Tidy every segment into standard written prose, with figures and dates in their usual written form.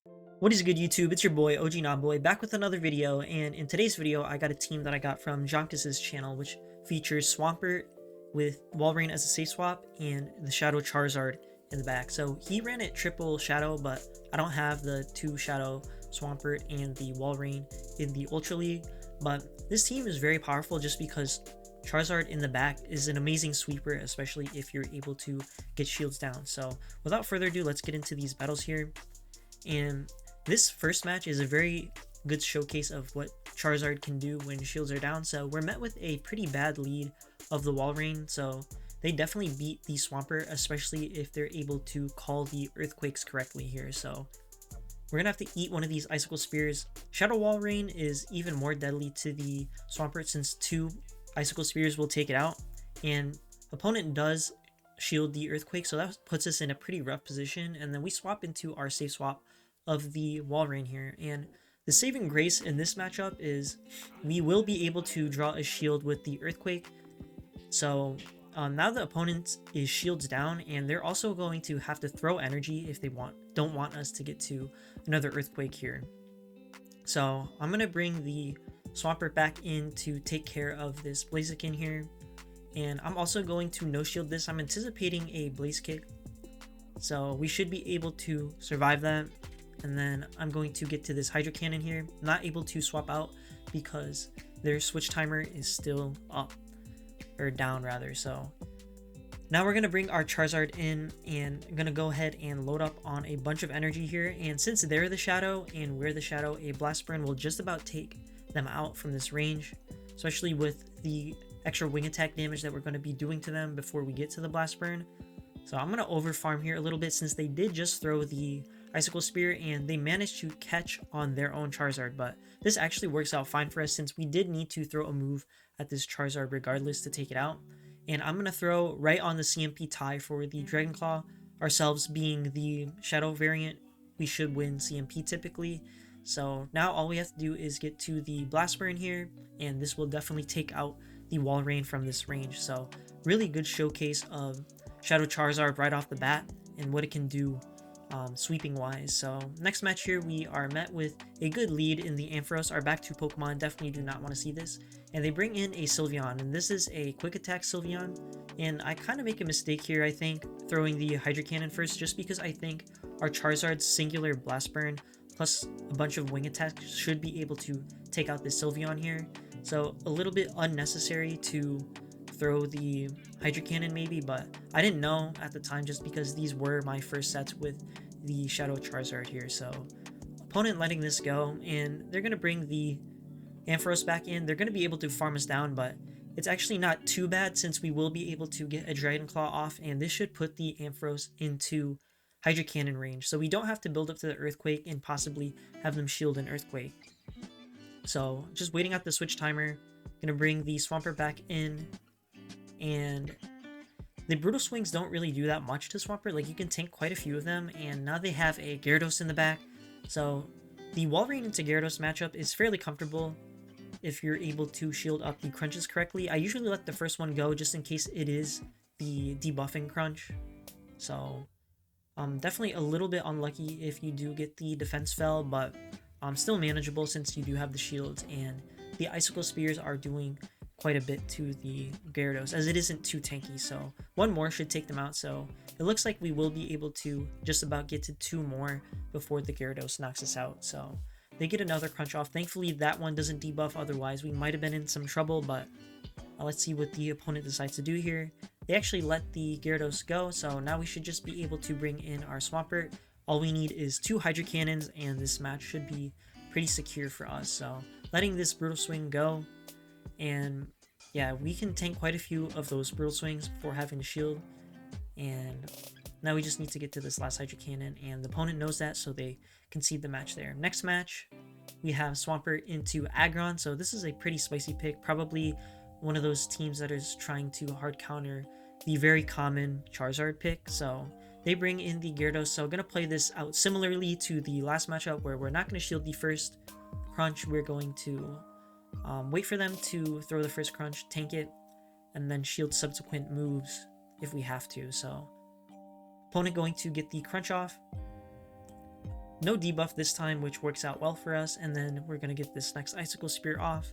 What is good, YouTube? It's your boy OG Nobboy back with another video, and in today's video I got a team that I got from Jonkus's channel, which features Swampert with Walrein as a safe swap and the Shadow Charizard in the back. So he ran it triple Shadow, but I don't have the 2 Shadow Swampert and the Walrein in the Ultra League. But this team is very powerful just because Charizard in the back is an amazing sweeper, especially if you're able to get shields down. So without further ado, let's get into these battles here. And this first match is a very good showcase of what Charizard can do when shields are down. So we're met with a pretty bad lead of the Walrein, so they definitely beat the Swampert, especially if they're able to call the Earthquakes correctly here. So we're gonna have to eat one of these Icicle Spears. Shadow Walrein is even more deadly to the Swampert since 2 Icicle Spears will take it out, and opponent does shield the Earthquake, so that puts us in a pretty rough position. And then we swap into our safe swap of the Walrein here, and the saving grace in this matchup is we will be able to draw a shield with the Earthquake. So now the opponent is shields down, and they're also going to have to throw energy if they don't want us to get to another Earthquake here. So I'm gonna bring the Swampert back in to take care of this Blaziken here, and I'm also going to no shield this. I'm anticipating a Blaze Kick, so we should be able to survive that. And then I'm going to get to this Hydro Cannon here. Not able to swap out because their switch timer is still up, or down rather. So now we're going to bring our Charizard in, and I'm going to go ahead and load up on a bunch of energy here. And since they're the Shadow and we're the Shadow, a Blast Burn will just about take them out from this range, especially with the extra wing attack damage that we're going to be doing to them before we get to the Blast Burn. So I'm going to over farm here a little bit since they did just throw the Icicle Spear and they managed to catch on their own Charizard, but this actually works out fine for us since we did need to throw a move at this Charizard regardless to take it out. And I'm going to throw right on the CMP tie for the Dragon Claw. Ourselves being the Shadow variant, we should win CMP typically. So now all we have to do is get to the Blast Burn here, and this will definitely take out the Walrein from this range. So really good showcase of Shadow Charizard right off the bat and what it can do sweeping wise. So next match here, we are met with a good lead in the Ampharos. Our back 2 Pokemon definitely do not want to see this, and they bring in a Sylveon, and this is a quick attack Sylveon. And I kind of make a mistake here, I think, throwing the Hydro Cannon first, just because I think our Charizard's singular Blast Burn plus a bunch of wing attacks should be able to take out this Sylveon here. So a little bit unnecessary to throw the Hydro Cannon maybe, but I didn't know at the time just because these were my first sets with the Shadow Charizard here. So opponent letting this go, and they're going to bring the Ampharos back in. They're going to be able to farm us down, but it's actually not too bad since we will be able to get a Dragon Claw off, and this should put the Ampharos into Hydro Cannon range, so we don't have to build up to the Earthquake and possibly have them shield an Earthquake. So just waiting out the switch timer. Gonna bring the Swampert back in, and the Brutal Swings don't really do that much to Swampert. Like, you can tank quite a few of them, and now they have a Gyarados in the back. So the Walrein into Gyarados matchup is fairly comfortable if you're able to shield up the crunches correctly. I usually let the first one go just in case it is the debuffing crunch. So definitely a little bit unlucky if you do get the defense fell, but still manageable since you do have the shields, and the Icicle Spears are doing quite a bit to the Gyarados as it isn't too tanky. So one more should take them out, so it looks like we will be able to just about get to 2 more before the Gyarados knocks us out. So they get another crunch off. Thankfully that one doesn't debuff, otherwise we might have been in some trouble, but let's see what the opponent decides to do here. They actually let the Gyarados go, so now we should just be able to bring in our Swampert. All we need is 2 Hydro Cannons, and this match should be pretty secure for us. So letting this Brutal Swing go, and yeah, we can tank quite a few of those Brutal Swings before having to shield. And now we just need to get to this last Hydro Cannon, and the opponent knows that, so they concede the match there. Next match, we have Swampert into Aggron. So this is a pretty spicy pick, probably one of those teams that is trying to hard counter the very common Charizard pick. So they bring in the Gyarados, so I'm going to play this out similarly to the last matchup where we're not going to shield the first crunch. We're going to wait for them to throw the first crunch, tank it, and then shield subsequent moves if we have to. So opponent going to get the crunch off, No debuff this time, which works out well for us, and then we're going to get this next Icicle Spear off.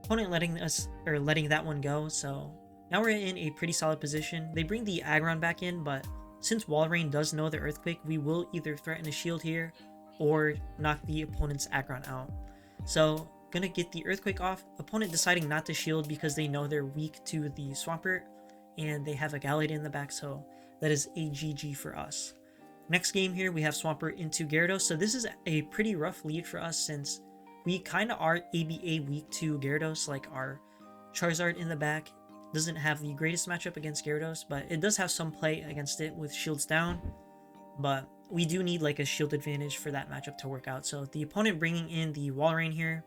Opponent letting that one go, so now we're in a pretty solid position. They bring the Aggron back in, but since Walrein does know the Earthquake, we will either threaten a shield here or knock the opponent's Aggron out. So, gonna get the Earthquake off. Opponent deciding not to shield because they know they're weak to the Swampert, and they have a Gallade in the back, so that is a GG for us. Next game here, we have Swampert into Gyarados, so this is a pretty rough lead for us since we kind of are ABA weak to Gyarados. Like, our Charizard in the back doesn't have the greatest matchup against Gyarados, but it does have some play against it with shields down, but we do need like a shield advantage for that matchup to work out. So the opponent bringing in the Walrein here,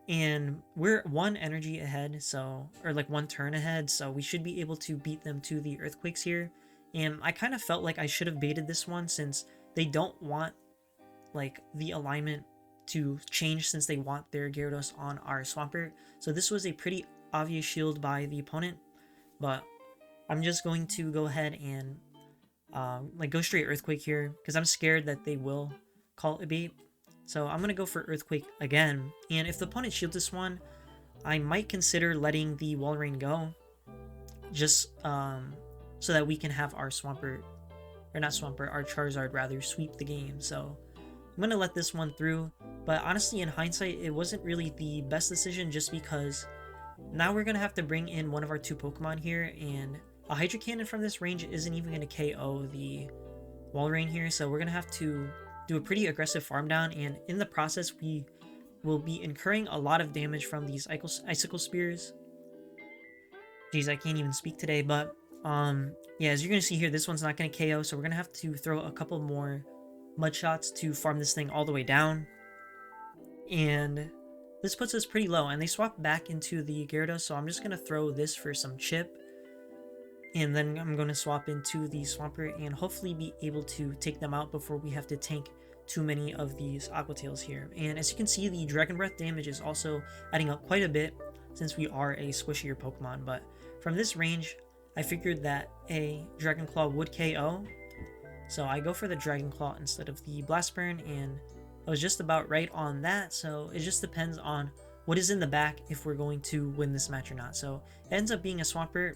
and we're 1 energy ahead, so, or like 1 turn ahead, so we should be able to beat them to the Earthquakes here. And I kind of felt like I should have baited this one since they don't want like the alignment to change since they want their Gyarados on our Swampert. So this was a pretty obvious shield by the opponent, but I'm just going to go ahead and like go straight Earthquake here because I'm scared that they will call a bait. So I'm going to go for Earthquake again, and if the opponent shields this one, I might consider letting the Walrein go, just so that we can have our Swampert, or not Swampert, our Charizard rather, sweep the game. So I'm going to let this one through, but honestly in hindsight it wasn't really the best decision just because now we're going to have to bring in one of our 2 Pokemon here, and a Hydro Cannon from this range isn't even going to KO the Walrein here, so we're going to have to do a pretty aggressive farm down, and in the process we will be incurring a lot of damage from these Icicle Spears. Jeez, I can't even speak today, but yeah, as you're going to see here, this one's not going to KO, so we're going to have to throw a couple more Mud Shots to farm this thing all the way down, and this puts us pretty low, and they swap back into the Gyarados, so I'm just going to throw this for some chip, and then I'm going to swap into the Swampert and hopefully be able to take them out before we have to tank too many of these Aqua Tails here. And as you can see, the Dragon Breath damage is also adding up quite a bit since we are a squishier Pokemon, but from this range, I figured that a Dragon Claw would KO, so I go for the Dragon Claw instead of the Blast Burn, and I was just about right on that, so it just depends on what is in the back if we're going to win this match or not. So it ends up being a Swampert,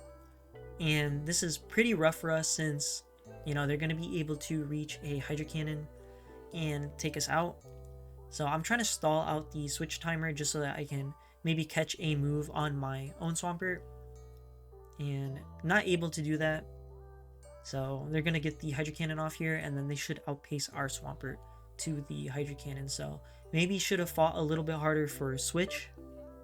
and this is pretty rough for us since, you know, they're going to be able to reach a Hydro Cannon and take us out. So I'm trying to stall out the switch timer just so that I can maybe catch a move on my own Swampert, and not able to do that. So they're going to get the Hydro Cannon off here, and then they should outpace our Swampert to the Hydro Cannon. So maybe should have fought a little bit harder for switch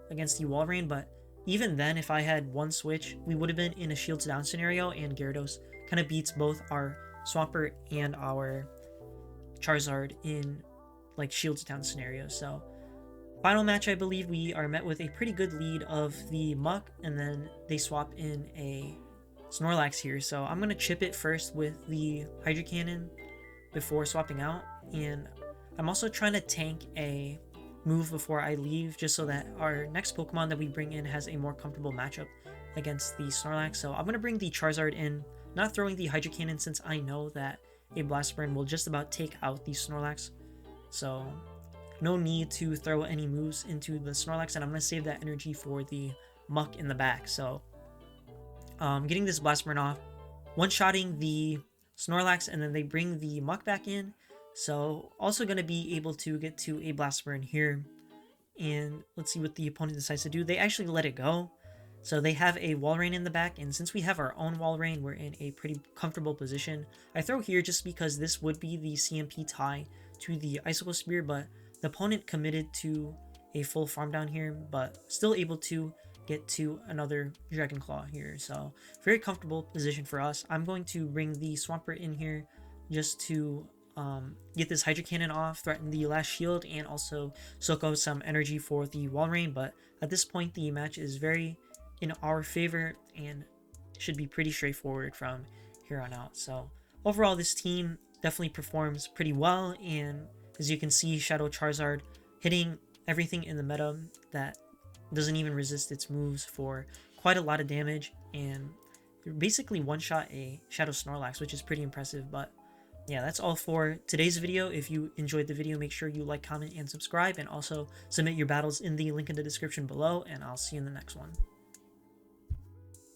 against the Walrein, but even then, if I had 1 switch, we would have been in a shields down scenario, and Gyarados kind of beats both our Swampert and our Charizard in like shields down scenarios. So final match, I believe we are met with a pretty good lead of the Muck, and then they swap in a Snorlax here. So I'm going to chip it first with the Hydro Cannon before swapping out, and I'm also trying to tank a move before I leave just so that our next Pokemon that we bring in has a more comfortable matchup against the Snorlax. So I'm going to bring the Charizard in, not throwing the Hydro Cannon since I know that a Blast Burn will just about take out the Snorlax. So no need to throw any moves into the Snorlax, and I'm going to save that energy for the Muck in the back. So getting this Blast Burn off, one-shotting the Snorlax, and then they bring the Muck back in. So also going to be able to get to a Blast Burn here, and let's see what the opponent decides to do. They actually let it go, so they have a Walrein in the back, and since we have our own Walrein, we're in a pretty comfortable position. I throw here just because this would be the CMP tie to the Icicle Spear, but the opponent committed to a full farm down here, but still able to get to another Dragon Claw here. So very comfortable position for us. I'm going to bring the Swampert in here just to get this Hydro Cannon off, threaten the last shield, and also soak out some energy for the Walrein. But at this point, the match is very in our favor and should be pretty straightforward from here on out. So overall, this team definitely performs pretty well, and as you can see, Shadow Charizard hitting everything in the meta that doesn't even resist its moves for quite a lot of damage, and basically one-shot a Shadow Snorlax, which is pretty impressive. But yeah, that's all for today's video. If you enjoyed the video, make sure you like, comment, and subscribe, and also submit your battles in the link in the description below, and I'll see you in the next one.